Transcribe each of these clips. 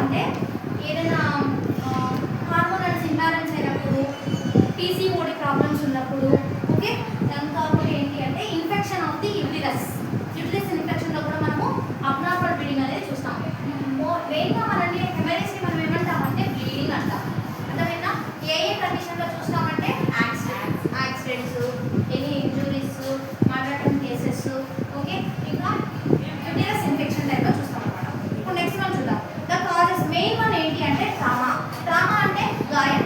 అంటే ఏదైనా hormonals imbalance అయినప్పుడు, పీసీఓడి ప్రాబ్లమ్స్ ఉన్నప్పుడు, ఓకే. ఇంకొకటి ఏంటి అంటే ఇన్ఫెక్షన్ ఆఫ్ ది యూటిరస్ ఇన్ఫెక్షన్లో కూడా మనము అబ్నార్మల్ బ్లీడింగ్ అనేది చూస్తాం. మెయిన్గా మనల్ని హెమరేజ్ని మనం ఏమంటామంటే బ్లీడింగ్ అంటాం. అర్థమైనా? ఏ కండిషన్లో చూస్తామంటే accidents, any injuries, murder cases, okay. ఇంకా యూటిరస్ ఇన్ఫెక్షన్ టైప్లో చూస్తాం అనమాట. ఇప్పుడు నెక్స్ట్ మనం చూద్దాం. ద కాజెస్ మెయిన్ వన్ ఏంటి అంటే ట్రామా. ట్రామా అంటే గాయం.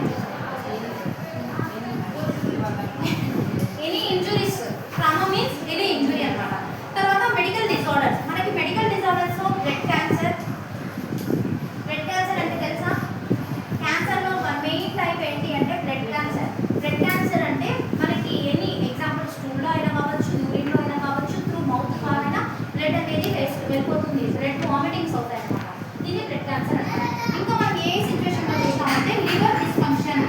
Any injuries, trauma means any injury అనమాట. తర్వాత మెడికల్ డిజార్డర్స్. మనకి మెడికల్ డిజార్డర్స్ లో బ్లడ్ క్యాన్సర్. బ్లడ్ క్యాన్సర్ అంటే తెలుసా? క్యాన్సర్లో మెయిన్ టైప్ ఏంటి అంటే బ్లడ్ క్యాన్సర్. బ్లడ్ క్యాన్సర్ అంటే మనకి ఎనీ ఎగ్జాంపుల్ స్టూల్లో అయినా కావచ్చు, యూరిన్లో అయినా కావచ్చు, త్రూ మౌత్ ద్వారా బ్లడ్ అనేది వెళ్ళిపోతుంది. బ్లడ్ వామిటింగ్స్ అవుతాయి అన్నమాట. దీన్ని బ్లడ్ క్యాన్సర్ అంటారు. ఇంకా మనం ఏ సిచ్యువేషన్లో చూస్తామంటే లివర్ డిస్ఫంక్షన్.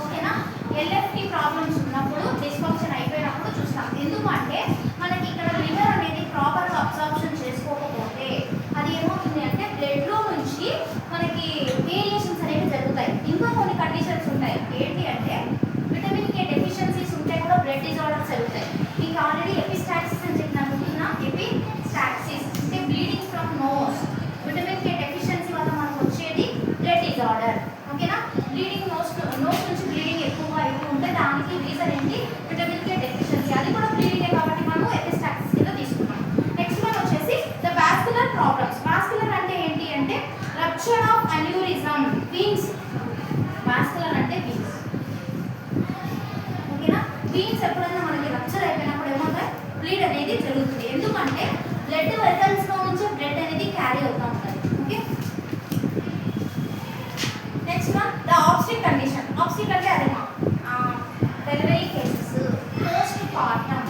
ఓకేనా? ఎల్ఎఫ్టి ప్రాబ్లమ్స్ ఉన్నప్పుడు, డిస్ఫంక్షన్ అయిపోయినప్పుడు చూస్తాం. ఎందుకంటే మనకి ఇక్కడ లివర్ అనేది ప్రాపర్గా అబ్సార్ప్షన్ చేసుకోకపోతే అది ఏమవుతుంది అంటే బ్లడ్లో నుంచి మనకి వేరియేషన్స్ అనేవి జరుగుతాయి. ఇంకా కొన్ని కండిషన్స్ ఉంటాయి. ఏంటి అంటే విటమిన్ కే డెఫిషియన్సీస్ ఉంటే కూడా బ్లడ్ డిజార్డర్స్ జరుగుతాయి. మీకు ఆల్రెడీ ఎపిస్టాక్సిస్ అని చెప్పినాను. ఎపిస్టాక్సిస్ అంటే bleeding from nose. Vitamin K deficiency వల్ల మనకు వచ్చేది బ్లడ్ డిజార్డర్. ఓకేనా? బ్లీడింగ్ నోస్ నుంచి బ్లీడింగ్ ఎక్కువగా ఉంటే దానికి రీజన్ ఏంటి? Vitamin K deficiency. అది కూడా బ్లీడింగే కాబట్టి మనము ఎపిస్టాక్సిస్ కింద తీసుకున్నాం. నెక్స్ట్ వన్ వచ్చేసి ద వాస్కులర్ ప్రాబ్లమ్స్. వాస్కులర్ అంటే ఏంటి అంటే rupture of aneurysm, veins. Vascular అంటే వీన్స్. ఓకేనా? వీన్స్ ఎప్పుడైనా మనకి రప్చర్ అయిపోయినప్పుడు ఏమవుతాయి? బ్లీడ్ అనేది జరుగుతుంది. ఎందుకంటే బ్లడ్ వెసల్స్లో నుంచి బ్లడ్ అనేది క్యారీ అవుతూ ఉంటుంది. Okay. Next one the obstetric condition. Obstetric అంటే అదేమా delivery cases, postpartum.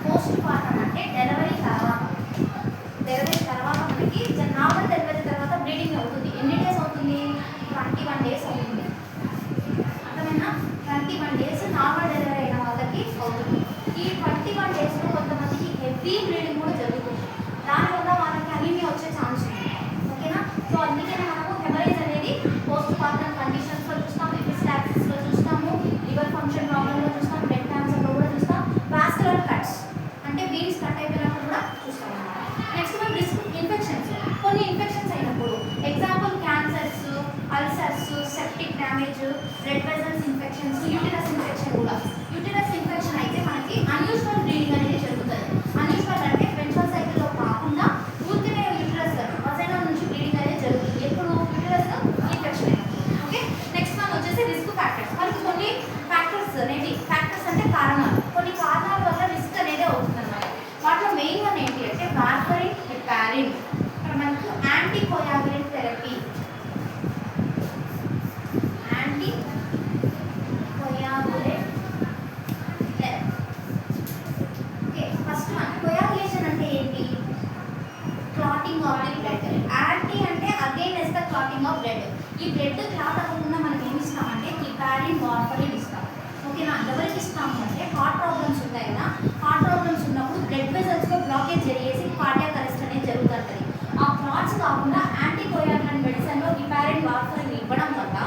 Postpartum అంటే డెలివరీ తర్వాత మనకి నార్మల్ డెలివరీ తర్వాత బ్లీడింగ్ అవుతుంది. ఎన్ని డేస్ అవుతుంది? 21 డేస్ అవుతుంది. అర్థమైనా? 21 డేస్ నార్మల్ డెలివరీ అయిన వాళ్ళకి అవుతుంది. ఈ 21 డేస్లో కొంతమందికి హెవీ బ్లీడింగ్ కూడా జరుగుతుంది. దానివల్ల వాళ్ళకి అనీమియా వచ్చే ఛాన్స్ ఉంది. ఓకేనా? సో అందుకనే మనము హెమరేజ్ అనేది పోస్ట్ పార్టమ్ కండిషన్స్లో చూస్తాము, ఎపిస్టాక్సిస్లో చూస్తాము, లివర్ ఫంక్షన్ ప్రాబ్లంలో చూస్తాం, బ్లడ్ క్యాన్సర్లో కూడా చూస్తాం, వాస్కులర్ కట్స్ అంటే వీన్స్ కట్ అయిపోయినప్పుడు కూడా చూస్తాం అన్నమాట. Next one risk infections. కొన్ని ఇన్ఫెక్షన్స్ అయినప్పుడు example cancers, ulcers, septic damage, blood vessels infections, uterus infection కూడా. యూటిరస్ ఇన్ఫెక్షన్ అయితే మనకి అన్యూజువల్ బ్లీడింగ్ అనేది జరుగుతుంది. అన్యూజువల్ అంటే వెంట్రల్ సైకిల్లో కాకుండా పూర్తిగా యూటిరస్ వసైనా నుంచి బ్లీడింగ్ అనేది జరుగుతుంది. ఎప్పుడు? యూటిరస్ ఇన్ఫెక్షన్ అయినప్పుడు. ఓకే. నెక్స్ట్ వన్ వచ్చేసి రిస్క్ ఫ్యాక్టర్స్. మనకి కొన్ని ఫ్యాక్టర్స్ అనేవి, ఫ్యాక్టర్స్ అంటే కారణాలు, కొన్ని కారణాల వల్ల రిస్క్ అనేది అవుతుంది అనమాట. వాటిలో మెయిన్ వన్ ఏంటి అంటే వార్ఫరిన్, హెపారిన్. ఇక్కడ మనకు anti coagulant therapy. Anti coagulant therapy. Okay. First one coagulation అంటే ఏంటి? Clotting of the blood. Anti అంటే against the clotting of blood. ఈ బ్లడ్ క్లాట్ అవ్వకుండా మనం ఏమి ఇస్తామంటే హెపారిన్, వార్ఫరిన్ ఇస్తాం. ఓకేనా? ఎవరికి ఇస్తాము అంటే హార్ట్ ప్రాబ్లమ్స్ ఉంటాయి కదా, హార్ట్ ప్రాబ్లమ్స్ ఉన్నప్పుడు బ్లడ్ వెసల్స్లో బ్లాకేజ్ జరిగేసి కార్డియాక్ అరెస్ట్ అనేది జరుగుతుంది. ఆ క్లాట్స్ కాకుండా యాంటీ కోయాగులెంట్ మెడిసిన్లో హెపారిన్, వార్ఫరిన్ ఇవ్వడం వల్ల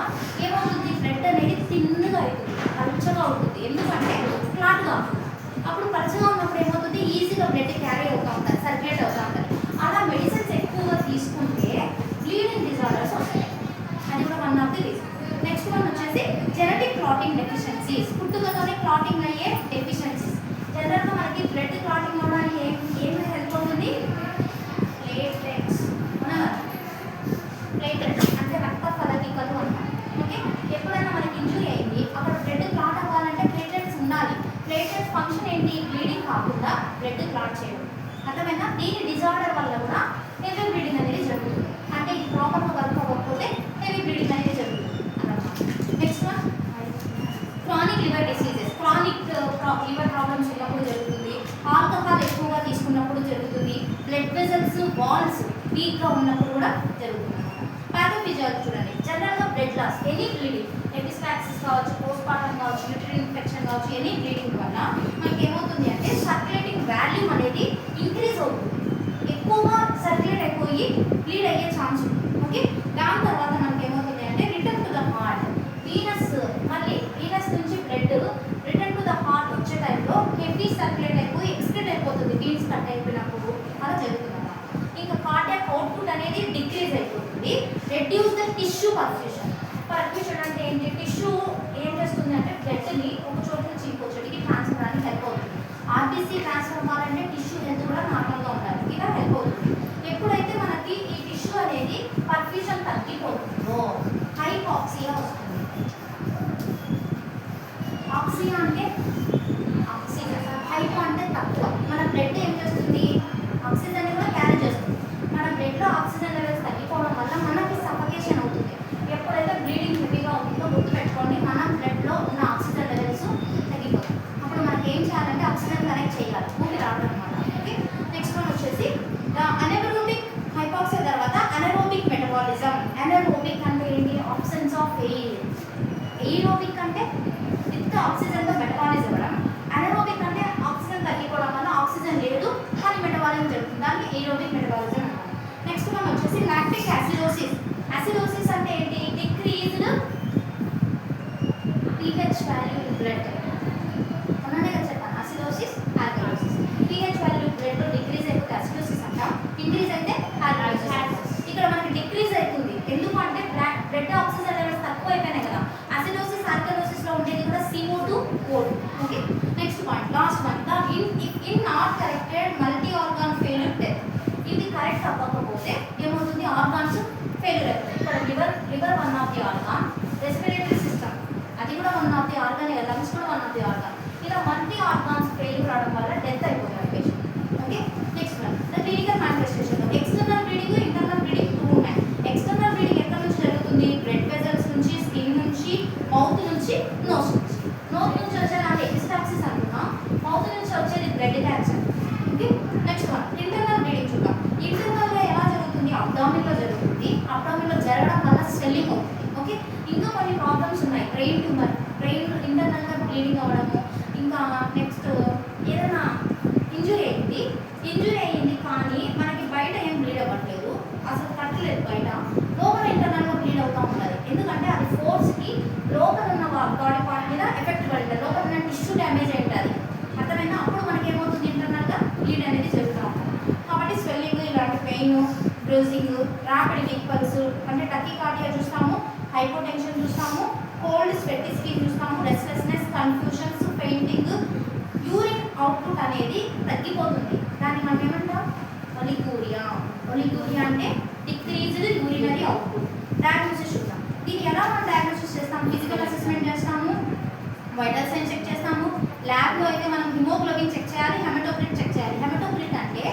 ఏమవుతుంది? బ్లడ్ అనేది థిన్గా అవుతుంది, పలుచగా ఉంటుంది. ఎందుకంటే క్లాట్ కాకుండా. అప్పుడు పలుచగా ఉన్నప్పుడు ఏమవుతుంది? ఈజీగా బ్లడ్ క్యారీ అవుతూ ఉంటుంది, సర్క్యులేట్ అవుతూ ఉంటుంది. అలా మెడిసిన్స్ ఎక్కువగా తీసుకుంటే బ్లీడింగ్ డిజార్డర్స్ వస్తాయి. అది కూడా one of the reason. Next one వచ్చేసి జెనెటిక్ క్లాటింగ్ డెఫిషియన్సీస్. పుట్టుకతోనే క్లాటింగ్ అయ్యే డెఫిషియన్సీస్. జనరల్గా మనకి బ్లడ్ క్లాటింగ్ అవ్వడానికి ఏమి హెల్ప్ అవుతుంది? ప్లేట్లెట్స్. ప్లేట్లెట్స్ అంటే రక్త కదలికలు అంటారు. ఓకే. ఎప్పుడైనా మనకి ఇంజురీ అయింది, అక్కడ బ్లడ్ క్లాట్ అవ్వాలంటే ప్లేట్లెట్స్ ఉండాలి. ప్లేట్లెట్స్ ఫంక్షన్ ఏంటి? బ్లీడింగ్ కాకుండా బ్లడ్ క్లాట్ చేయడం. అర్థమైనా? దీని డిజార్డర్ వల్ల కూడా హెవీ బ్లీడింగ్ అనేది జరుగుతుంది. అంటే ఇది ప్రాపర్గా వర్క్ అవ్వకపోతే హెవీ బ్లీడింగ్ అనేది జరుగుతుంది అన్నమాట. Next one chronic liver diseases. Chronic liver problems ఉన్నప్పుడు జరుగుతుంది. ఆల్కహాల్ ఎక్కువగా తీసుకున్నప్పుడు జరుగుతుంది. బ్లడ్ వెసల్స్ వాల్స్ వీక్గా ఉన్నప్పుడు కూడా జరుగుతుంది. ప్యాథోఫిజియాలజీ చూడండి. జనరల్గా blood loss, any bleeding, epistaxis కావచ్చు, పోస్ట్ పార్టమ్ కావచ్చు, యూట్రిన్ ఇన్ఫెక్షన్ కావచ్చు, ఎనీ బ్లీడింగ్ వల్ల మనకి ఏమవుతుంది అంటే సర్క్యులేటింగ్ వాల్యూమ్ అనేది పర్ఫ్యూషన్. పర్ఫ్యూషన్ అంటే ఏంటి? టిష్యూ ఏం చేస్తుంది అంటే బ్లడ్ని ఒక చోటు నుంచి ఇంకో చోటికి ట్రాన్స్ఫర్ అని హెల్ప్ అవుతుంది. ఆర్బీసీ ట్రాన్స్ఫర్ అవ్వాలంటే టిష్యూ హెల్త్ కూడా నార్మల్గా ఉండాలి, ఇలా హెల్ప్ అవుతుంది. ఎప్పుడైతే మనకి ఈ టిష్యూ అనేది పర్ఫ్యూషన్ తగ్గిపోతుందో హైపాక్సియా వస్తుంది. ఆక్సియా అంటే ఆక్సిజన్, హైపో అంటే తక్కువ. మన బ్లడ్ ఏం చేస్తుంది? ఆక్సిజన్ కూడా క్యారీ చేస్తుంది. మన బ్లడ్లో ఆక్సిజన్ లెవెల్స్ తగ్గిపోవడం వల్ల మనకి సఫకేషన్ అవుతుంది. ఎప్పుడైతే బ్లీడింగ్ హెవీగా ఉంటుందో గుర్తుపెట్టుకోండి, మన బ్లడ్లో ఉన్న ఆక్సిజన్ లెవెల్స్ తగ్గిపోతాయి. అప్పుడు మనకి ఏం చేయాలంటే ఆక్సిజన్ కనెక్ట్ చేయాలి, ఊపి రావడం అనమాట. ఓకే, నెక్స్ట్ వన్ వచ్చేసి అనెరోబిక్ హైపాక్సియా తర్వాత అనెరోబిక్ మెటబాలిజం. అనెరోబిక్ అంటే ఏంటి? Absence of air. ఎయిరోబిక్ అంటే విత్ ఆక్సిజన్తో మెటబాలిజం అవ్వడం. అనెరోబిక్ అంటే ఆక్సిజన్ తగ్గిపోవడం వల్ల ఆక్సిజన్ లేదు కానీ మెటబాలిజం జరుగుతుంది, దాన్ని ఎయిరోబిక్ మెటబాలిజం అంటారు. నెక్స్ట్ వన్ వచ్చేసి లాక్టిక్ యాసిడోసిస్. యాసిడోసిస్ అంటే ఏంటి? Decreased pH value in blood. అన్ననే కదా చెప్పాను, acidosis, alkalosis. pH value blood decrease అయిపోతే అసిడోసిస్ అంటాం, ఇంక్రీజ్ అయితే ఆల్కలోసిస్. ఇక్కడ మనకి డిక్రీజ్ అవుతుంది ఎందుకంటే బ్లడ్ ఆక్సిజన్ లెవెల్స్ తక్కువ అయిపోయినాయి కదా. అసిడోసిస్, ఆల్కలోసిస్ లో ఉండేది కూడా CO2, O2. Okay, next point, last one, in not corrected multi organ failure death. ఇది కరెక్ట్ అవ్వకపోతే ఏమవుతుంది? ఆర్గాన్స్ ఫెయిల్యూర్ అవుతుంది. ఇక్కడ liver one of the organ, respiratory system అది కూడా one of the organ, lungs కూడా వన్ ఆఫ్ ది ఆర్గాన్. ఇలా multi organs failure అవడం వల్ల డెత్ అయిపోతుంది patient. Okay, next one, the clinical manifestation. External bleeding, internal bleeding two ఉన్నాయి. External bleeding ఎక్కడి నుంచి జరుగుతుంది? బ్లడ్ వెజల్స్ నుంచి, స్కిన్ నుంచి, మౌత్ నుంచి, నోస్ నుంచి. నోస్ నుంచి వచ్చేది ఎపిస్టాక్సిస్ అంటున్నాం, మౌత్ నుంచి వచ్చేది blood cancer. Okay, next one, internal bleeding చూద్దాం. ఇంటర్నల్గా ఎలా జరుగుతుంది? అబ్డామిన్లో జరుగుతుంది. అబ్డామిన్లో జరగడం వల్ల స్వెల్లింగ్ అవుతుంది. ఓకే, ఇంకా కొన్ని ప్రాబ్లమ్స్ ఉన్నాయి. బ్రెయిన్ ట్యూమర్, బ్రెయిన్ ఇంటర్నల్గా బ్లీడింగ్ అవ్వడము. ఇంకా నెక్స్ట్ ఏదైనా ఇంజురీ అయింది కానీ మనకి బయట ఏం బ్లీడ్ అవ్వట్లేదు, అసలు కట్టలేదు బయట, లోపల ఇంటర్నల్గా బ్లీడ్ అవుతూ ఉంటుంది. ఎందుకంటే అది ఫోర్స్కి లోపల ఉన్న బాడీ పార్ట్ మీద ఎఫెక్ట్ పడుతుంది, లోపల ఉన్న టిష్యూ డ్యామేజ్ అయి ఉంటుంది. అర్థమైనా? అప్పుడు మనకి ఏమవుతుంది? ఇంటర్నల్గా బ్లీడ్ అనేది జరుగుతూ ఉంటుంది. కాబట్టి స్వెల్లింగ్, ఇలాంటి pain, bruising, rapid week pulse అంటే టకీకార్డియా చూస్తాము, హైపోటెన్షన్ చూస్తాము, కోల్డ్ స్వెట్టి స్కిన్ చూస్తాము, restlessness, confusions, painting, urine output అనేది తగ్గిపోతుంది. దాన్ని మనం ఏమంటాం? ఒలిగూరియా. ఒలిగూరియా అంటే డిక్రీజ్డ్ యూరినరీ అవుట్పుట్. డయాగ్నోసిస్ చూద్దాం. దీన్ని ఎలా మనం డయాగ్నోసిస్ చేస్తాం? ఫిజికల్ అసెస్మెంట్ చేస్తాము, వైటల్ సైన్స్ చెక్ చేస్తాము. ల్యాబ్లో అయితే మనం హిమోగ్లోబిన్ చెక్ చేయాలి, హెమటోక్రిట్ చెక్ చేయాలి. హెమటోక్రిట్ అంటే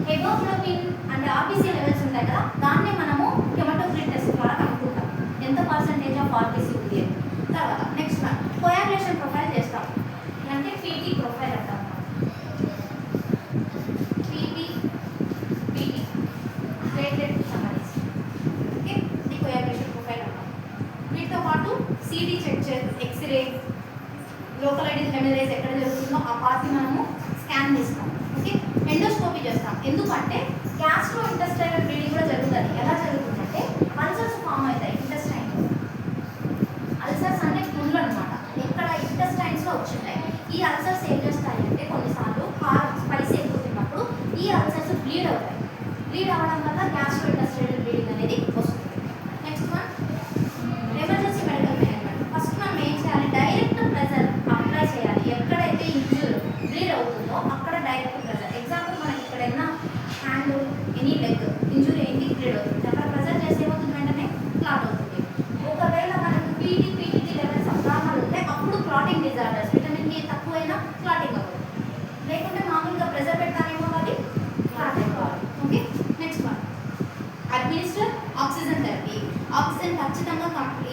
హెమోగ్లోబిన్ అంటే ఆర్బీసీ లెవెల్స్ ఉంటాయి కదా, దాన్ని మనము హెమటోక్రిట్ టెస్ట్ ద్వారా కనుక్కుంటాం ఎంత పర్సెంటేజ్ ఆఫ్ ఆర్బీసీ ఉంది అని. తర్వాత నెక్స్ట్ వన్, కోయాగులేషన్ ప్రొఫైల్ చేస్తాం, అంటే పీటీ ప్రొఫైల్ అంటాం. PT platelet summaries. ఓకే, ఇది కోయాగులేషన్ ప్రొఫైల్ అంటాం. వీటితో పాటు సిటీ చెక్ చేస్తాం, ఎక్స్రే, లోకలైటిస్ హెమరేజ్ ఎక్కడ జరుగుతుందో ఆ పార్ట్ని మనము స్కాన్ చేస్తాం. ఓకే, ఎండోస్కోపీ చేస్తాం. ఎందుకంటే గ్యాస్ట్రో ఇంటెస్టైనల్ బ్లీడింగ్ కూడా జరుగుతుంది. ఎలా జరుగుతుందంటే అల్సర్స్ ఫామ్ అవుతాయి ఇంటెస్టైన్. అల్సర్స్ అంటే పుండ్లు అనమాట, ఇక్కడ ఇంటెస్టైన్స్లో వచ్చింటాయి. ఈ అల్సర్స్ ఏం చేస్తాయి అంటే కొన్నిసార్లు స్పైసీ ఎక్కువ తిన్నప్పుడు ఈ అల్సర్స్ బ్లీడ్ అవుతాయి. బ్లీడ్ అవ్వడం వల్ల గ్యాస్ట్రో ఇంటెస్టైనల్ బ్లీడింగ్ అనేది వస్తుంది. Next one, emergency medical management. First మనం ఏం చేయాలి? డైరెక్ట్ ప్రెజర్ అప్లై చేయాలి. ఎక్కడైతే ఇంజూర్ బ్లీడ్ అవుతుందో అక్కడ డైరెక్ట్ ప్రెజర్. ఎగ్జాంపుల్ మనకి ఎక్కడైనా హ్యాండ్, ఎనీ లెగ్ ఇంజూరీ అయింది, బ్లీడ్ అవుతుంది, అక్కడ ప్రెజర్ చేస్తే ఏమవుతుంది? వెంటనే క్లాట్ అవుతుంది. ఒకవేళ మనకు పీటీటీ లెవెల్స్ అబ్నార్మల్ ఉంటే అప్పుడు క్లాటింగ్ డిజార్డర్స్, విటమిన్ డి తక్కువైనా క్లాటింగ్ అవుతుంది. లేకుంటే మామూలుగా ప్రెజర్ పెట్టానేమో అది క్లాట్ అయిపోవాలి. Okay, next one, administer oxygen therapy. Oxygen ఖచ్చితంగా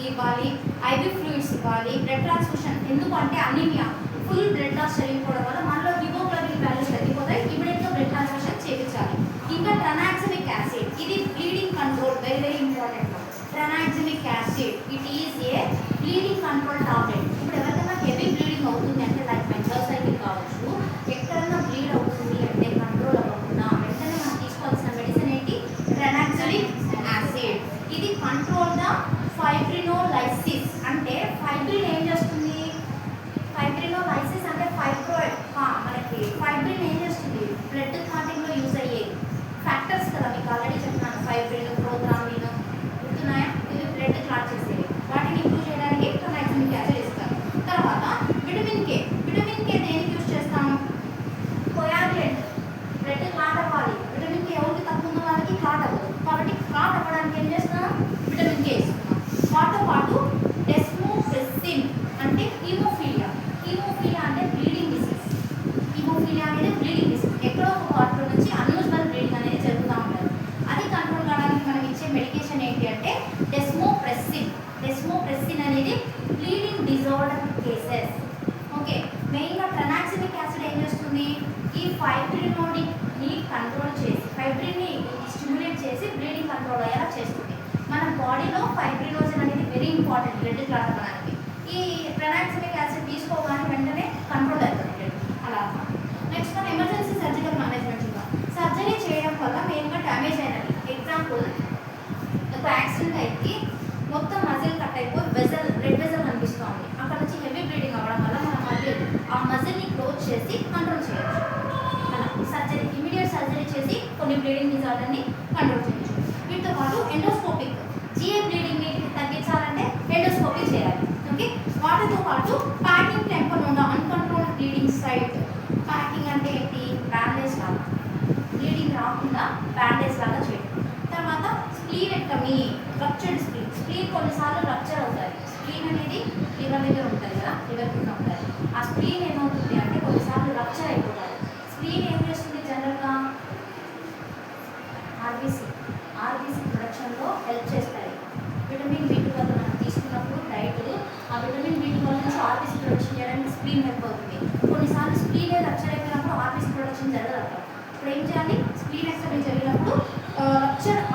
ఇవ్వాలి, ఐవి ఫ్లూయిడ్స్ ఇవ్వాలి, బ్లడ్ ట్రాన్స్ఫ్యూషన్. ఎందుకంటే అనీమియా, ఫుల్ బ్లడ్ లాస్ జరిగిపోవడం వల్ల మనలో హిమోగ్లోబిన్ వాల్యూస్ తగ్గిపోతాయి. ఇమీడియట్గా బ్లడ్ ట్రాన్స్ఫ్యూషన్ చేయించాలి. ఇంకా ట్రనాక్సిమిక్ యాసిడ్, ఇది bleeding control, very very important. Tranexamic acid it is a bleeding control tablet. ఇప్పుడు ఎవరికైనా హెవీ బ్లీడింగ్ అవుతుంది అంటే లైక్ మెంటల్ సైకిల్ కావచ్చు, ఎక్కడైనా బ్లీడ్ అవుతుంది అంటే కంట్రోల్ అవ్వకుండా వెంటనే మనం తీసుకోవాల్సిన మెడిసిన్ ఏంటి? ట్రనాక్సిమిక్ యాసిడ్. ఇది కంట్రోల్ ద ఫైబ్రినోలైసిస్. అంటే ఫైబ్రిన్ ఏం చేస్తుంది? ఫైబ్రినోలైసిస్ అంటే ఫైబ్రాయిడ్, మనకి ఫైబ్రిన్ ఏం చేస్తుంది? బ్లడ్ క్లాటింగ్లో యూజ్ అయ్యే ఫ్యాక్టర్స్ కదా, మీకు ఆల్రెడీ చెప్పినాను. ఫైబ్రిన్, ప్రోథ్రాంబిన్ గుర్తున్నాయా? ఇవి బ్లడ్ క్లాటింగ్ హీమోఫీలియా అనేది బ్లీడింగ్ డిసీజ్, ఎక్కడో ఒక పార్ట్లో నుంచి అన్యూజువల్ బ్లీడింగ్ అనేది జరుగుతూ ఉంటుంది. అది కంట్రోల్ కావడానికి మనం ఇచ్చే మెడికేషన్ ఏంటి అంటే డెస్మోప్రెసిన్. డెస్మోప్రెసిన్ అనేది బ్లీడింగ్ డిజార్డర్ కేసెస్. ఓకే, మెయిన్గా ట్రనాక్సిమిక్ యాసిడ్ ఏం చేస్తుంది, ఈ ఫైబ్రినోడిని కంట్రోల్ చేసి, ఫైబ్రిన్ని స్టిమ్యులేట్ చేసి బ్లీడింగ్ కంట్రోల్ అయ్యేలా చేస్తుంది. మన బాడీలో ఫైబ్రినోజన్ అనేది వెరీ ఇంపార్టెంట్ బ్లడ్ క్లాట్ అవ్వడానికి. ఈ ట్రనాక్సిమిక్ యాసిడ్ తీసుకోగానే వెంటనే కంట్రోల్ అవుతుంది బ్లడ్ అలా. నెక్స్ట్ మన ఎమర్జెన్సీ సర్జికల్ మేనేజ్మెంట్ చూద్దాం. సర్జరీ చేయడం వల్ల మెయిన్గా డ్యామేజ్ అయినవి. ఎగ్జాంపుల్, ఒక యాక్సిడెంట్ అయితే మొత్తం మజిల్ కట్ అయిపోయి వెజల్, బ్లడ్ వెజల్ కనిపిస్తుంది. అక్కడ నుంచి హెవీ బ్లీడింగ్ అవ్వడం వల్ల మనం మళ్ళీ ఆ మజిల్ని క్లోజ్ చేసి కంట్రోల్ చేయొచ్చు. అలా సర్జరీ, ఇమీడియట్ సర్జరీ చేసి కొన్ని బ్లీడింగ్ డిజార్డర్ని కంట్రోల్ చేయొచ్చు. వీటితో పాటు ఎండోస్కోపిక్, జిఏ బ్లీడింగ్ని తగ్గించాలంటే ఎండోస్కోపీ చేయాలి. ఓకే, వాటితో పాటు packing temper uncontrolled bleeding site. Packing అంటే ఏంటి, బ్యాండేజ్ లాగా, బ్లీడింగ్ రాకుండా బ్యాండేజ్ లాగా చేయడం. తర్వాత స్ప్లీనెక్టమీ, రప్చర్డ్ స్ప్లీన్. స్ప్లీన్ కొన్నిసార్లు రప్చర్ అవుతుంది. స్ప్లీన్ అనేది లివర్ దగ్గర ఉంటుంది కదా, లివర్ కింద ఉంటుంది. ఆ స్ప్లీన్ ఏమవుతుంది అంటే కొన్నిసార్లు రప్చర్ అయిపోతుంది. స్ప్లీన్ ఏం చేస్తుంది జనరల్గా, ఆర్బీసీ ప్రొడక్షన్లో హెల్ప్ చేస్తాయి. విటమిన్ B12 మనం తీసుకున్నప్పుడు డైట్, ఆ విటమిన్ B12 నుంచి ఆర్బీసీ ప్రొడక్షన్ చేయడానికి స్ప్లీన్ హెల్ప్ అవుతుంది. కొన్నిసార్లు స్ప్లీన్ రప్చర్ అయిపోయినప్పుడు ఆర్బీసీ ప్రొడక్షన్ జరగదు. ఇప్పుడు ఏం చేయాలి, స్ప్లీన్ ఎక్స్టర్నీ జరిగినప్పుడు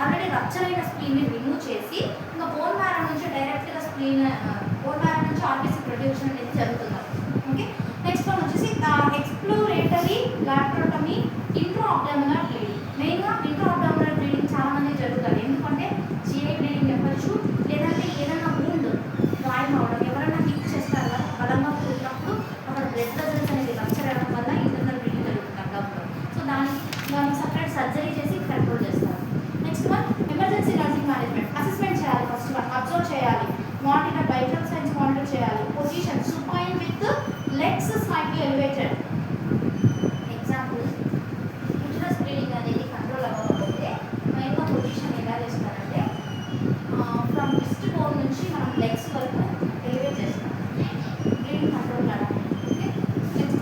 ఆల్రెడీ రప్చర్ అయిన స్ప్లీన్ని రిమూవ్ చేసి ఇంకా బోన్ మ్యారో నుంచి డైరెక్ట్గా బోన్ మ్యారో నుంచి ఆర్బీసీ ప్రొడక్షన్ అనేది జరుగుతుంది. ఓకే, నెక్స్ట్ వన్ వచ్చేసి ఎక్స్ప్లోరేటరీ లాప్రోటమీ ఇంట్రో అబ్డామినల్ బ్లీడింగ్. మెయిన్గా ఇంట్రో అబ్డామినల్ బ్లీడింగ్ చాలా మంది జరుగుతుంది. ఎందుకంటే జిఐ బ్లీడింగ్ చెప్పచ్చు, లేదంటే ఏదైనా వూండ్ గాయం అవడం, ఎవరైనా హిట్ చేస్తారు కదా బలంగా కూడినప్పుడు అక్కడ బ్లడ్ వెజల్స్ అనేది రప్చర్ అవ్వడం వల్ల ఇంటర్నల్ బ్లీడింగ్ జరుగుతుంది అబ్డామినల్. సో దానికి సపరేట్ సర్జరీ చేసి కంట్రోల్ చేస్తారు. Next one emergency nursing management. Assessment చేయాలి, ఫస్ట్ వన్ అబ్జర్వ్ చేయాలి, మానిటర్ వైటల్ సైన్స్ మానిటర్ చేయాలి. Position supine with legs slightly elevated. Example, uterus bleeding అనేది కంట్రోల్ అవ్వకపోతే మెయిన్గా పొజిషన్ ఎలా చేస్తారంటే ఫ్రమ్ రిస్ట్ బోన్ నుంచి మనం లెగ్స్ వరకు ఎలివేట్ చేస్తాం బ్లీడింగ్ కంట్రోల్ కావడానికి. ఓకే, నెక్స్ట్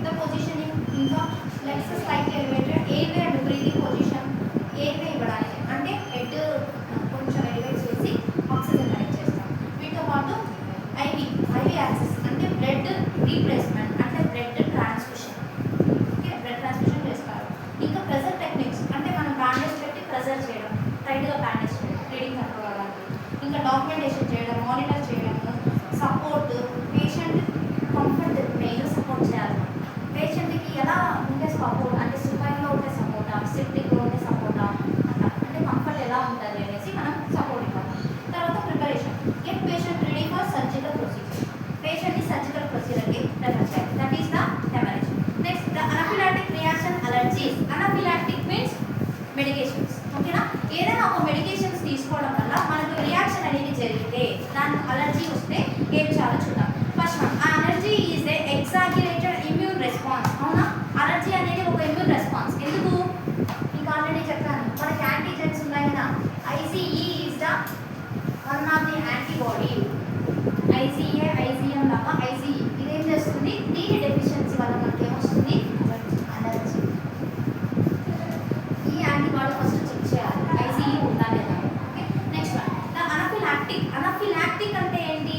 ద పొజిషనింగ్, ఇంకా legs slightly elevated. Airway and breathing position, airway ఇవ్వడానికి అంటే హెడ్ కొంచెం ఎలివేట్ చేసి ఆక్సిజన్ కనెక్ట్ చేస్తాం. వీటితో పాటు ఐవి యాక్సెస్ అంటే బ్లడ్ రీప్లేస్మెంట్ అంటే blood transfusion. Okay, blood transfusion చేస్తారు. ఇంకా ప్రెజర్ టెక్నిక్స్ అంటే మనం బ్యాండేజ్ పెట్టి ప్రెజర్ చేయడం, టైట్గా బ్యాండేజ్ చేయడం బ్లీడింగ్ కంట్రోల్ అవ్వడానికి. ఇంకా డాక్యుమెంటేషన్ చేయడం, మానిటర్ చేయడము, support, patient comfort main support చేయాలి. పేషెంట్కి ఎలా ఉంటే సపోర్ట్ అంటే సుపైన్లో ఉంటే సపోర్టా, సిట్టింగ్లో ఉంటే సపోర్టా, అట్లా అంటే కంఫర్ట్ ఎలా ఉంటుంది అనేసి మనం సపోర్ట్ ఇవ్వాలి. తర్వాత preparation, get patient ready for surgical procedure. పేషెంట్ని సర్జికల్ ప్రొసీజర్కి ప్రిపేర్ చేయాలి. That is the haemorrhage. Next the anaphylactic reaction allergies. Anaphylactic means medications. ఓకేనా, ఏదైనా ఒక మెడికేషన్స్ తీసుకోవడం వల్ల మనకు రియాక్షన్ అనేది జరిగితే, దాని అలర్జీ వస్తే ఏం చేయాలో చూద్దాం. ఫస్ట్ వన్, ఆ allergy is a exaggerated immune response. అవునా, అలర్జీ అనేది ఒక ఇమ్యూన్ రెస్పాన్స్. ఎందుకు, మీకు ఆల్రెడీ చెప్పాను, మనకి యాంటీజెన్స్ ఉన్నాయి కదా. ICE is the one of the antibody. IgM లాగా ఐజీఈ ఇదేం చేస్తుంది, దీని డెఫిషియన్సీ వల్ల మనకి ఏమొస్తుంది, అలర్జీ. ఈ యాంటీబాడీ ఫస్ట్ చెక్ చేయాలి ఐజీఈ ఉందా లేదా. Okay, next one the anaphylactic. Anaphylactic అంటే ఏంటి,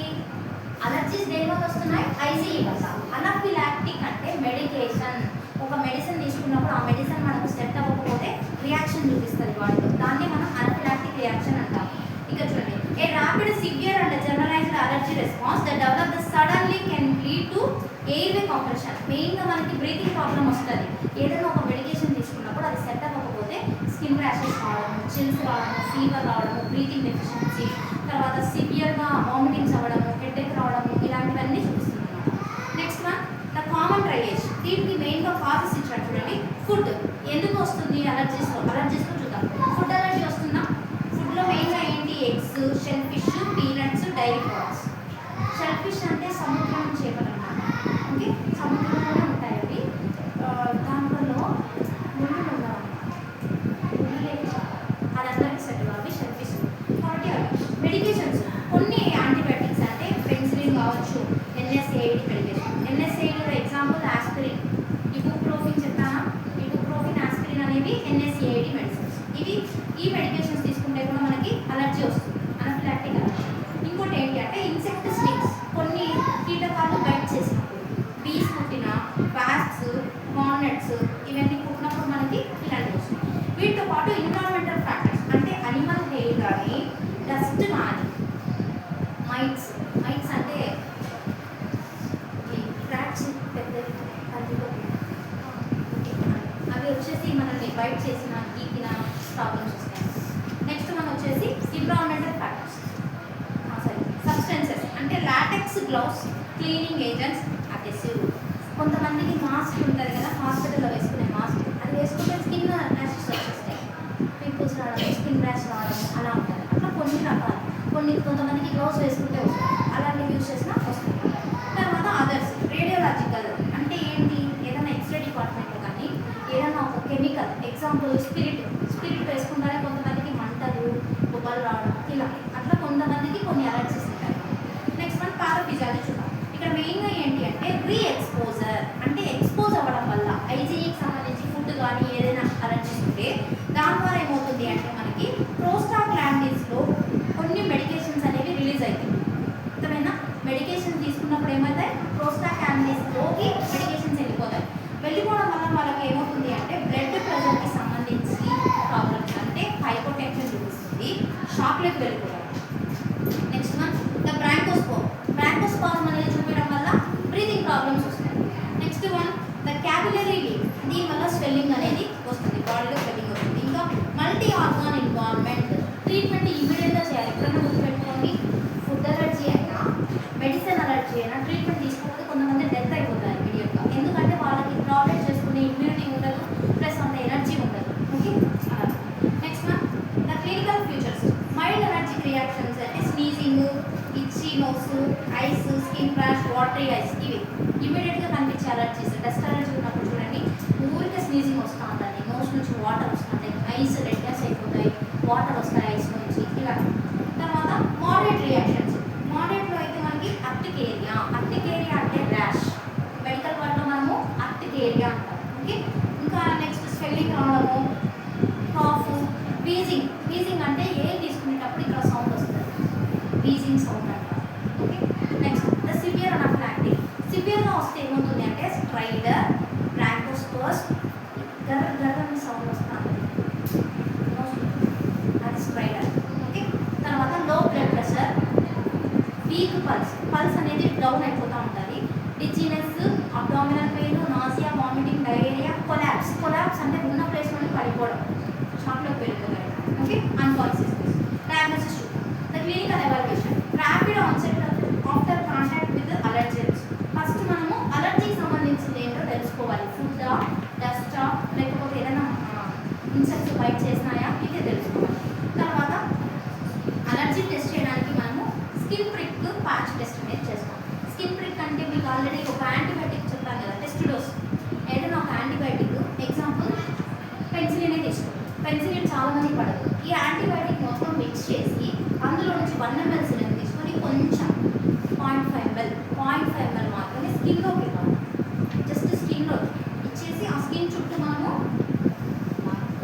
అలర్జీస్ దేని వల్ల వస్తున్నాయి, ఐజీఈ వల్ల. అనఫిలాక్టిక్ అంటే మెడికేషన్, ఒక మెడిసిన్ తీసుకున్నప్పుడు ఆ మెడిసిన్ మనకు సెట్ అవ్వకపోతే రియాక్షన్ చూపిస్తుంది బాడీలో, దాన్ని మనం అనఫిలాక్టిక్ రియాక్షన్ అంటాం. ఇక్కడ చూడండి, a rapid severe and generalised allergy response that develop the suddenly can lead to airway compression. మెయిన్గా మనకి బ్రీతింగ్ ప్రాబ్లం వస్తుంది. ఏదైనా ఒక మెడికేషన్ తీసుకున్నప్పుడు అది సెట్ అవ్వకపోతే స్కిన్ ర్యాషెస్ రావడము, చిల్స్ రావడము, ఫీవర్ రావడము, బ్రీతింగ్ డెఫిషియన్సీ, తర్వాత సివియర్గా వామిటింగ్స్ అవ్వడము, హెడేక్ రావడము, ఇలాంటివన్నీ చూపిస్తుంది అన్నమాట. Next one the common dry age. దీనికి మెయిన్గా కాజెస్ ఇచ్చాడు చూడండి. ఫుడ్ ఎందుకు వస్తుంది అలర్జీస్లో చూద్దాం. ఫుడ్ అలర్జీ వస్తుందా, ఫుడ్లో మెయిన్గా ఏంటి, eggs, shellfish, peanuts, dairy products. Shellfish అంటే సముద్రం చేపలు అన్నమాట. ఓకే, సముద్రంలోనే ఉంటాయి అవి. దాంట్లో ముళ్ళు ఉండవు, ముళ్ళు లేని చేప, అది అందరికీ సెట్ అవి షెల్ ఫిష్. కాబట్టి మెడికేషన్స్ కొన్ని యాంటీబయాటిక్స్ అంటే పెన్సిలిన్ కావచ్చు, NSAID medication. NSAID example aspirin, ibuprofen, NSAID medicines. ఈ మెడికేషన్స్ తీసుకుంటే కూడా మనకి అలర్జీ వస్తుంది, అనాఫిలాక్టిక్ అలర్జీ. ఇంకోటి ఏంటి అంటే ఇన్సెక్ట్ స్నేక్స్, కొన్ని కీటకాలు బైట్ చేసినప్పుడు, బీస్ కుట్టిన, వాస్ప్స్, హార్నెట్స్ ఇవన్నీ కుట్టినప్పుడు మనకి ఇలాంటివి వస్తుంది. వీటితో పాటు ఎన్విరాన్మెంటల్ ఫ్యాక్టర్స్ అంటే అనిమల్ హెయిర్ కానీ, డస్ట్ కానీ, మైట్స్ అంటే క్రాక్స్ పెద్ద అవి వచ్చేసి మనల్ని బైట్ చేసిన, గీకిన ప్రాబ్లమ్స్ వస్తాయి. నెక్స్ట్ మనం వచ్చేసి ఎన్విరాన్మెంటల్ ఫ్యాక్టర్స్, సబ్స్టెన్సెస్ అంటే LaTeX gloves, cleaning agents, adhesive. కొంతమందికి మాస్క్ ఉంటుంది కదా, హాస్పిటల్లో వేసుకునే మాస్క్, అది వేసుకుంటే స్కిన్ ర్యాషెస్ వచ్చేస్తాయి, పింపుల్స్ రావడం, స్కిన్ ర్యాష్ రావడం అలా ఉంటుంది. అట్లా కొన్ని రకాలు, కొంతమందికి గ్లౌస్ వేసుకుంటే వస్తుంది, అలాంటివి యూజ్ చేసినా వస్తుంది. తర్వాత అదర్స్ రేడియోలాజికల్ అంటే ఏంటి, ఏదైనా ఎక్స్రే డిపార్ట్మెంట్లో కానీ ఏదైనా ఒక కెమికల్, ఎగ్జాంపుల్ స్పిరిట్ వేసుకుంటారే కొంతమందికి మంటలు, బొబ్బలు రావడం ఇలా, అట్లా కొంతమందికి కొన్ని అలర్జీస్ ఉంటాయి. నెక్స్ట్ మనం పారాఫిజియాలజీ చూద్దాం. ఇక్కడ మెయిన్గా ఏంటి అంటే రీ ఎక్స్పోజర్ అంటే ఎక్స్పోజ్ అవ్వడం వల్ల హైజీనిక్ సంబంధించి ఫుడ్ కానీ ఏదైనా అలర్జీస్ ఉంటే దాని ద్వారా ఏమవుతుంది అంటే మనకి ప్రోస్టాగ్లాండిన్స్లో కొన్ని మెడికేషన్స్ అనేవి రిలీజ్ అవుతాయి. అర్థమైనా, మెడికేషన్ తీసుకున్నప్పుడు ఏమవుతాయి, ప్రోస్టాగ్లాండిన్స్లోకి మెడికేషన్స్ వెళ్ళిపోవడం వల్ల వాళ్ళకి ఏమవుతుంది అంటే బ్లడ్ ప్రెషర్కి సంబంధించి ప్రాబ్లమ్స్ అంటే హైపోటెన్షన్ చూపిస్తుంది, షాక్లోకి వెళ్ళిపోవడం. నెక్స్ట్ వన్ ద బ్రాంకోస్పాజమ్ అనేది చూపించడం వల్ల బ్రీతింగ్ ప్రాబ్లమ్స్ వస్తాయి. Next one the capillary leak, దీనివల్ల స్వెల్లింగ్ అనేది వస్తుంది, బాడీలో స్వెల్లింగ్ వస్తుంది. ఇంకా మల్టీ ఆర్గాన్ ఇన్వాల్వ్మెంట్, ట్రీట్మెంట్ ఇమీడియట్గా చేయాలి. ఎప్పుడైనా గుర్తుపెట్టుకోండి, ఫుడ్ అలర్జీ అయినా మెడిసిన్ అలర్జీ అయినా ట్రీట్మెంట్ తీసుకోకపోతే కొంతమంది డెత్ అయిపోతారు ఇమీడియట్గా, ఎందుకంటే వాళ్ళకి టాలరేట్ చేసుకునే ఇమ్యూనిటీ ఉండదు, ప్లస్ అంత ఎనర్జీ ఉండదు. Okay, next one the clinical features mild allergic reactions అంటే sneezing, itchy nose, eyes, skin rash, watery eyes, ఇవి ఇమీడియట్గా కనిపించే అలర్జీస్. డస్ట్ అలర్జీ ఉన్నప్పుడు చూడండి, ఊరికే స్నీజింగ్ వస్తూ ఉంటుంది, నోస్ నుంచి వాటర్ వస్తుంటాయి, ఐస్ రెడ్నెస్ అయిపోతాయి, వాటర్ వస్తాయి ఐస్ నుంచి ఇలా. తర్వాత మోడరేట్ రియాక్షన్స్, మోడరేట్లో అయితే మనకి అర్టికేరియా అంటే ర్యాష్, మెడికల్ వర్డ్లో మనము అర్టికేరియా అంటాం. ఓకే, ఇంకా నెక్స్ట్ స్వెల్లింగ్ రావడము, కాఫ్, వీజింగ్ అంటే ఏం తీసుకునేటప్పుడు ఇక్కడ సౌండ్ వస్తుంది, వీజింగ్ సౌండ్ అంటారు. Okay, next the severe anaphylactic, సివియర్గా వస్తే ఏమవుతుంది అంటే స్ట్రైడర్, బ్రాంకోస్పోస్, గర్రని సౌండ్ వస్తుంది, అది స్ట్రైడర్. ఓకే, తర్వాత లో బ్లడ్ ప్రెషర్, వీక్ పల్స్ అనేది డౌన్ అయిపోతూ ఉంటుంది, dizziness, abdominal pain, nausea, vomiting, diarrhoea, collapse అంటే ఉన్న ప్లేస్లోనే పడిపోవడం, షాక్లోకి వెళ్ళిపోతాయి. Okay, unconsciousness. డయాగ్నోసిస్ చూద్దాం. The clinical evaluation rapid onset after contact with allergens. First మనము అలర్జీకి సంబంధించింది ఏంటో తెలుసుకోవాలి, ఫుడ్డా, డస్టా, లేకపోతే ఏదైనా ఇన్సెక్ట్స్ బైట్ చేసినాయా, ఇదే తెలుసుకోవాలి. తర్వాత అలర్జీ టెస్ట్ చేయడానికి మనము స్కిన్ ప్రిక్, ప్యాచ్ టెస్ట్ అనేది చేస్తాం. స్కిన్ ప్రిక్ అంటే మీకు ఆల్రెడీ ఒక యాంటీబయాటిక్ చెప్పాను కదా, టెస్ట్ డోస్. ఏదైనా ఒక యాంటీబయాటిక్, ఎగ్జాంపుల్ పెన్సిలినే తీసుకోండి, పెన్సిలిన్ చాలా మంది పడదు, ఈ యాంటీబయాటిక్ మొత్తం మిక్స్ చేసి అందులో నుంచి 1 ml సిలిండర్ తీసుకొని కొంచెం 0.5 ml మాత్రమే స్కిన్లోకి ఇవ్వాలి. జస్ట్ స్కిన్లో ఇచ్చేసి ఆ స్కిన్ చుట్టూ మనము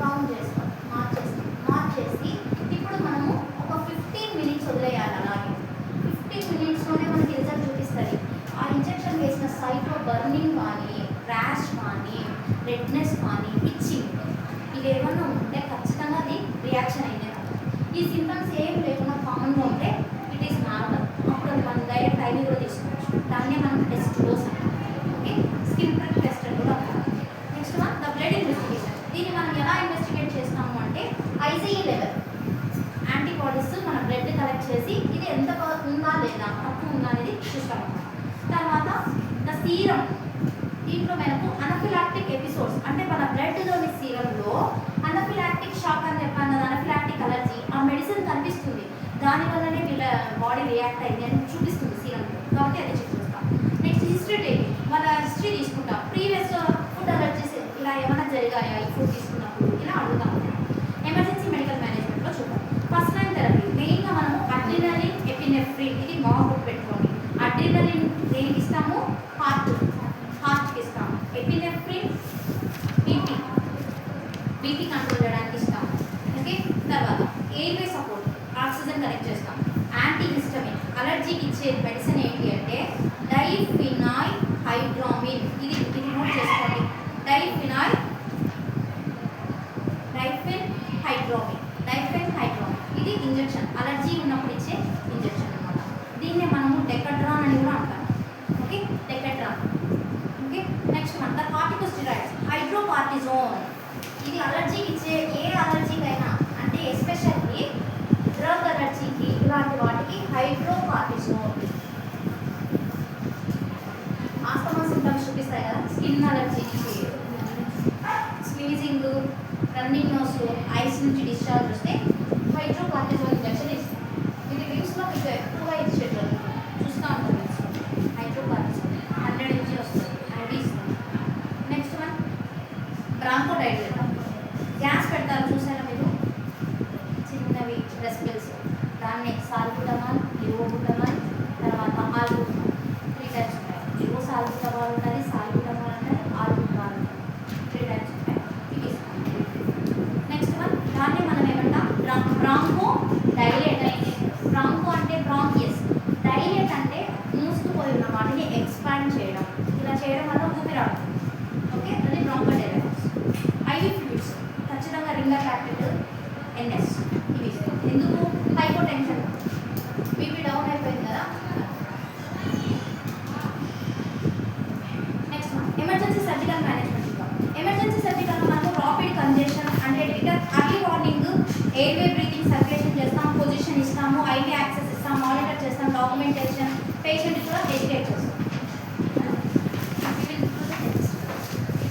రౌండ్ చేస్తాం, మార్చేసి ఇప్పుడు మనము ఒక 15 minutes వదిలేయాలి. అలాగే 15 minutesలోనే మనకి రిజల్ట్ చూపిస్తుంది. ఆ ఇంజెక్షన్ వేసిన సైట్లో బర్నింగ్ కానీ, ర్యాష్ కానీ, రెడ్నెస్ కానీ, ఇచ్చింగ్ ఇవి ఏమన్నా ఉంటే ఖచ్చితంగా అది రియాక్షన్ అయిందే. ఈ సింటమ్స్ ఏం లేకుండా కామన్గా ఉంటే ఇట్ ఈస్ నార్మల్, అప్పుడు మనం డైరెక్ట్ ఐవి కూడా తీసుకోవచ్చు, దాన్నే మనం టెస్ట్ డోస్ అంటాం. ఓకే, స్కిన్ ప్రిక్ టెస్ట్ అని కూడా అంటారు. Next one the blood investigation, దీన్ని మనం ఎలా ఇన్వెస్టిగేట్ చేస్తాము అంటే ఐజీఈ లెవెల్, యాంటీబాడీస్ మన బ్లడ్ కలెక్ట్ చేసి ఇది ఎంత ఉందా లేదా, తక్కువ ఉందా అనేది చూస్తాం. తర్వాత ద సీరం, దీంట్లో మనకు అనఫిలాక్టిక్ ఎపిసోడ్స్ అంటే మన బ్లడ్లోని సీరంలో అనఫిలాక్టిక్ షాక్ అని చెప్పాను కదా, అనఫిలాక్టిక్ అలర్జీ, ఆ మెడిసిన్ కనిపిస్తుంది, దానివల్లనే వీళ్ళ బాడీ రియాక్ట్ అయింది అని చూపిస్తుంది సీరంలో, కాబట్టి అదే చెక్ చేస్తాం. నెక్స్ట్ హిస్టరీ టేకింగ్, వాళ్ళ హిస్టరీ తీసుకుంటాం, ప్రీవియస్ ఫుడ్ అలర్జీస్ ఇలా ఏమైనా జరిగాయా ఈ ఫుడ్ తీసుకున్నప్పుడు, ఇలా అడుగుతాం. ఎమర్జెన్సీ మెడికల్ మేనేజ్మెంట్లో చూద్దాం. ఫస్ట్ లైన్ థెరపీ, మెయిన్గా మనము అడ్రినలిన్, ఎపినెఫ్రిన్, ఇది బాగా గుర్తుపెట్టుకోండి. అడ్రినలిన్ దేనికి ఇస్తాము, హార్ట్కి ఇస్తాము. Epinephrine BP control medicine connect చేస్తాం. యాంటీ హిస్టమిన్ అలర్జీకి ఇచ్చే మెడిసిన్ ఏంటి అంటే డైఫినాల్ హైడ్రామిన్. ఇది నోట్ చేసుకోండి. డైఫిన్ హైడ్రామిన్ ఇది ఇంజెక్షన్, అలర్జీ ఉన్నప్పుడు ఇచ్చే ఇంజెక్షన్ అనమాట. దీన్నే మనము డెకడ్రాన్ అని కూడా అంటాం. ఓకే, డెకడ్రాన్. ఓకే, నెక్స్ట్ మన కార్టికోస్టెరాయిడ్స్ హైడ్రోకార్టిజోన్. ఇది అలర్జీకి ఇచ్చే ఏ అలర్జీకైనా అంటే ఎస్పెషల్లీ డ్రగ్ అలర్జీకి ఇలాంటి వాటికి హైడ్రోకార్టిజోన్. ఆస్తమా సింటమ్స్ చూపిస్తాయి కదా, స్కిన్ అలర్జీకి స్నీజింగ్, రన్నింగ్ నోస్, ఐస్ నుంచి డిశ్చార్జ్ వస్తే హైడ్రోకార్టిజోన్ ఇంజెక్షన్ ఇస్తాం. ఇది రిమ్స్లో మీకు ఎక్కువగా ఇచ్చేటప్పుడు చూస్తూ ఉంటాం. రిమ్స్లో హైడ్రోకార్టిజోన్ 100 నుంచి వస్తుంది, అది ఇస్తాం. Next one bronchodilator. గ్యాస్ పెడతారు చూసారు